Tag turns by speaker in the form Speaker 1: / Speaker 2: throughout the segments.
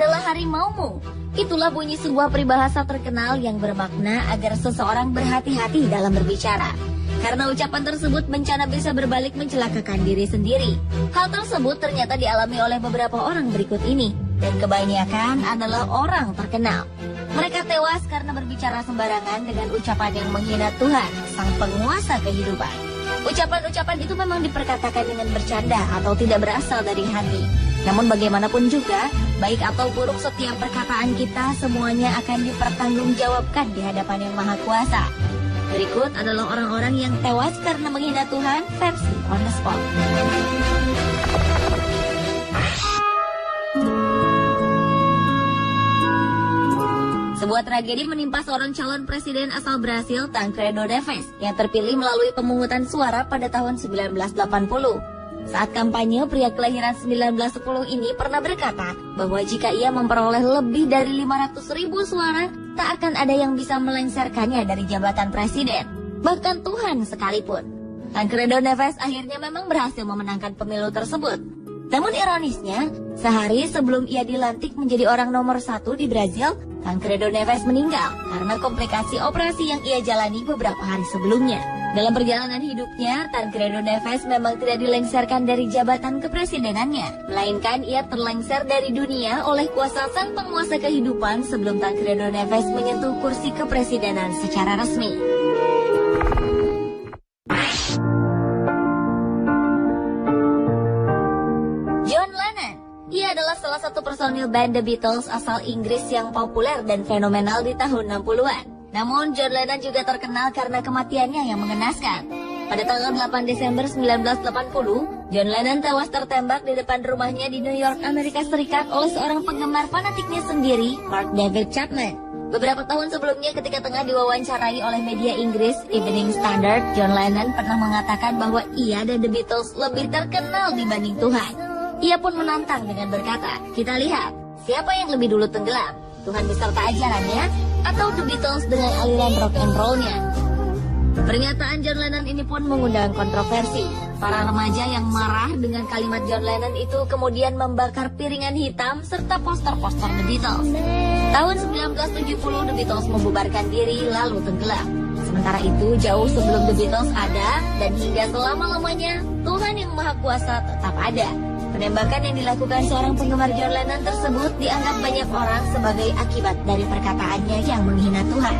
Speaker 1: adalah harimaumu. Itulah bunyi sebuah peribahasa terkenal yang bermakna agar seseorang berhati-hati dalam berbicara. Karena ucapan tersebut bencana bisa berbalik mencelakakan diri sendiri. Hal tersebut ternyata dialami oleh beberapa orang berikut ini. Dan kebanyakan adalah orang terkenal. Mereka tewas karena berbicara sembarangan dengan ucapan yang menghina Tuhan, sang penguasa kehidupan. Ucapan-ucapan itu memang diperkatakan dengan bercanda atau tidak berasal dari hati. Namun bagaimanapun juga, baik atau buruk setiap perkataan kita semuanya akan dipertanggungjawabkan di hadapan Yang Maha Kuasa. Berikut adalah orang-orang yang tewas karena menghina Tuhan versi on the spot. Sebuah tragedi menimpa seorang calon presiden asal Brasil, Tancredo Neves, yang terpilih melalui pemungutan suara pada tahun 1980. Saat kampanye, pria kelahiran 1910 ini pernah berkata bahwa jika ia memperoleh lebih dari 500.000 suara, tak akan ada yang bisa melengsarkannya dari jabatan presiden, bahkan Tuhan sekalipun. Tancredo Neves akhirnya memang berhasil memenangkan pemilu tersebut. Namun ironisnya, sehari sebelum ia dilantik menjadi orang nomor 1 di Brazil, Tancredo Neves meninggal karena komplikasi operasi yang ia jalani beberapa hari sebelumnya. Dalam perjalanan hidupnya, Tancredo Neves memang tidak dilengsarkan dari jabatan kepresidenannya, melainkan ia terlengser dari dunia oleh kuasa sang penguasa kehidupan sebelum Tancredo Neves menyentuh kursi kepresidenan secara resmi. John Lennon, ia adalah salah satu personil band The Beatles asal Inggris yang populer dan fenomenal di tahun 60-an. Namun, John Lennon juga terkenal karena kematiannya yang mengenaskan. Pada tanggal 8 Desember 1980, John Lennon tewas tertembak di depan rumahnya di New York, Amerika Serikat oleh seorang penggemar fanatiknya sendiri, Mark David Chapman. Beberapa tahun sebelumnya ketika tengah diwawancarai oleh media Inggris, Evening Standard, John Lennon pernah mengatakan bahwa ia dan The Beatles lebih terkenal dibanding Tuhan. Ia pun menantang dengan berkata, "Kita lihat, siapa yang lebih dulu tenggelam? Tuhan beserta ajarannya, atau The Beatles dengan aliran rock and roll-nya?" Pernyataan John Lennon ini pun mengundang kontroversi. Para remaja yang marah dengan kalimat John Lennon itu kemudian membakar piringan hitam serta poster-poster The Beatles. Tahun 1970, The Beatles membubarkan diri lalu tenggelam. Sementara itu, jauh sebelum The Beatles ada dan hingga selama-lamanya, Tuhan Yang Maha Kuasa tetap ada. Penembakan yang dilakukan seorang penggemar John Lennon tersebut dianggap banyak orang sebagai akibat dari perkataannya yang menghina Tuhan.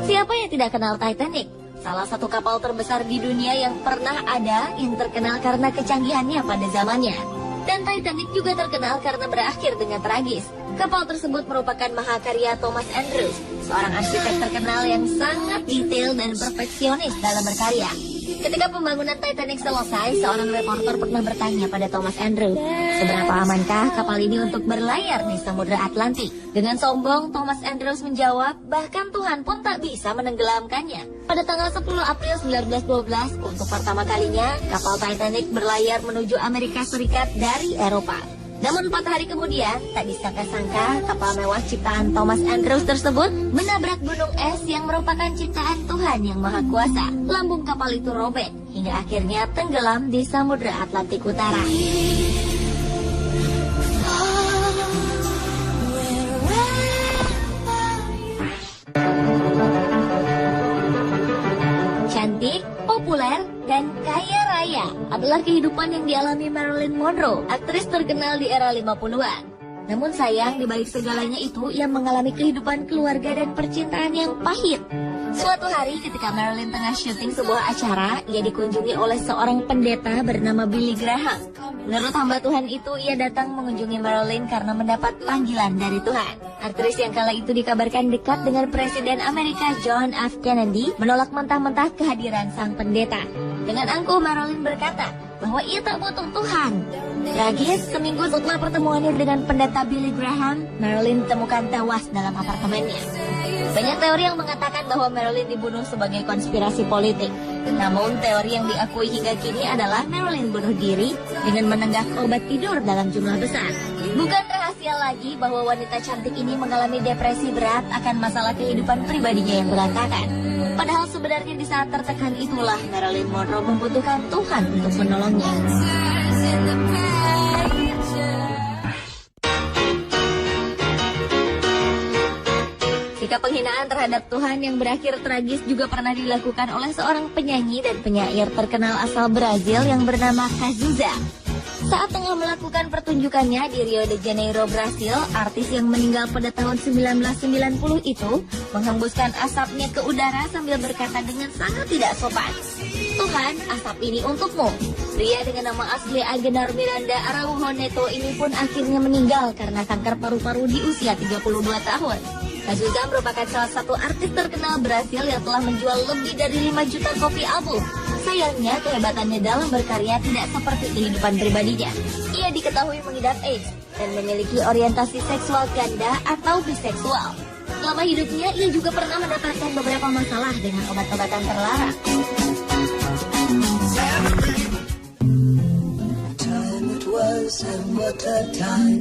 Speaker 1: Siapa yang tidak kenal Titanic? Salah satu kapal terbesar di dunia yang pernah ada yang terkenal karena kecanggihannya pada zamannya. Dan Titanic juga terkenal karena berakhir dengan tragis. Kapal tersebut merupakan mahakarya Thomas Andrews, seorang arsitek terkenal yang sangat detail dan perfeksionis dalam berkarya. Ketika pembangunan Titanic selesai, seorang reporter pernah bertanya pada Thomas Andrews, seberapa amankah kapal ini untuk berlayar di Samudra Atlantik? Dengan sombong, Thomas Andrews menjawab, bahkan Tuhan pun tak bisa menenggelamkannya. Pada tanggal 10 April 1912, untuk pertama kalinya, kapal Titanic berlayar menuju Amerika Serikat dari Eropa. Namun 4 hari kemudian, tak disangka-sangka kapal mewah ciptaan Thomas Andrews tersebut menabrak gunung es yang merupakan ciptaan Tuhan Yang Maha Kuasa. Lambung kapal itu robek hingga akhirnya tenggelam di Samudra Atlantik Utara. Cantik, populer, dan kaya raya adalah kehidupan yang dialami Marilyn Monroe, aktris terkenal di era 50-an. Namun sayang, di balik segalanya itu, ia mengalami kehidupan keluarga dan percintaan yang pahit. Suatu hari ketika Marilyn tengah syuting sebuah acara, ia dikunjungi oleh seorang pendeta bernama Billy Graham. Menurut hamba Tuhan itu, ia datang mengunjungi Marilyn karena mendapat panggilan dari Tuhan. Aktris yang kala itu dikabarkan dekat dengan Presiden Amerika John F. Kennedy menolak mentah-mentah kehadiran sang pendeta. Dengan angkuh, Marilyn berkata bahwa ia tak butuh Tuhan. Tragis, seminggu setelah pertemuannya dengan pendeta Billy Graham, Marilyn ditemukan tewas dalam apartemennya. Banyak teori yang mengatakan bahwa Marilyn dibunuh sebagai konspirasi politik. Namun teori yang diakui hingga kini adalah Marilyn bunuh diri dengan menenggak obat tidur dalam jumlah besar. Bukan rahasia lagi bahwa wanita cantik ini mengalami depresi berat akan masalah kehidupan pribadinya yang berantakan. Padahal sebenarnya di saat tertekan itulah Marilyn Monroe membutuhkan Tuhan untuk menolongnya. Sikap penghinaan terhadap Tuhan yang berakhir tragis juga pernah dilakukan oleh seorang penyanyi dan penyair terkenal asal Brazil yang bernama Cazuza. Saat tengah melakukan pertunjukannya di Rio de Janeiro, Brasil, artis yang meninggal pada tahun 1990 itu menghembuskan asapnya ke udara sambil berkata dengan sangat tidak sopan, "Tuhan, asap ini untukmu." Pria dengan nama asli Agenar Miranda Araújo Neto ini pun akhirnya meninggal karena kanker paru-paru di usia 32 tahun. Cazuza merupakan salah satu artis terkenal Brasil yang telah menjual lebih dari 5 juta kopi album. Sayangnya, kehebatannya dalam berkarya tidak seperti kehidupan pribadinya. Ia diketahui mengidap AIDS dan memiliki orientasi seksual ganda atau biseksual. Selama hidupnya, ia juga pernah mendapatkan beberapa masalah dengan obat-obatan terlarang.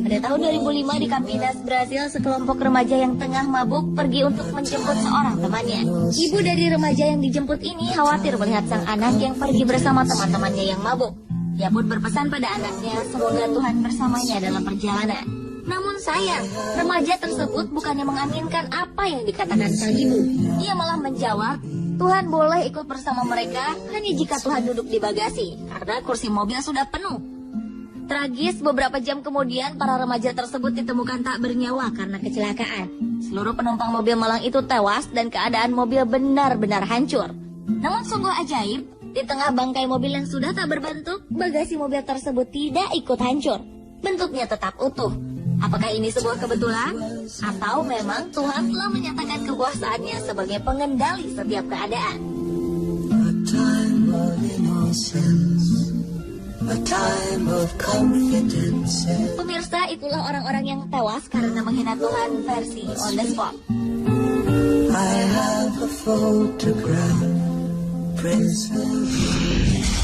Speaker 1: Pada tahun 2005 di Campinas, Brasil, sekelompok remaja yang tengah mabuk pergi untuk menjemput seorang temannya. Ibu dari remaja yang dijemput ini khawatir melihat sang anak yang pergi bersama teman-temannya yang mabuk. Ia pun berpesan pada anaknya semoga Tuhan bersamanya dalam perjalanan. Namun sayang, remaja tersebut bukannya mengaminkan apa yang dikatakan sang ibu. Ia malah menjawab, Tuhan boleh ikut bersama mereka hanya jika Tuhan duduk di bagasi, karena kursi mobil sudah penuh. Tragis, beberapa jam kemudian para remaja tersebut ditemukan tak bernyawa karena kecelakaan. Seluruh penumpang mobil malang itu tewas dan keadaan mobil benar-benar hancur. Namun sungguh ajaib, di tengah bangkai mobil yang sudah tak berbentuk, bagasi mobil tersebut tidak ikut hancur. Bentuknya tetap utuh. Apakah ini sebuah kebetulan? Atau memang Tuhan telah menyatakan kekuasaannya sebagai pengendali setiap keadaan? A time of confidence. Pemirsa, itulah orang-orang yang tewas karena menghina Tuhan versi on the spot. I have a photograph, Princess.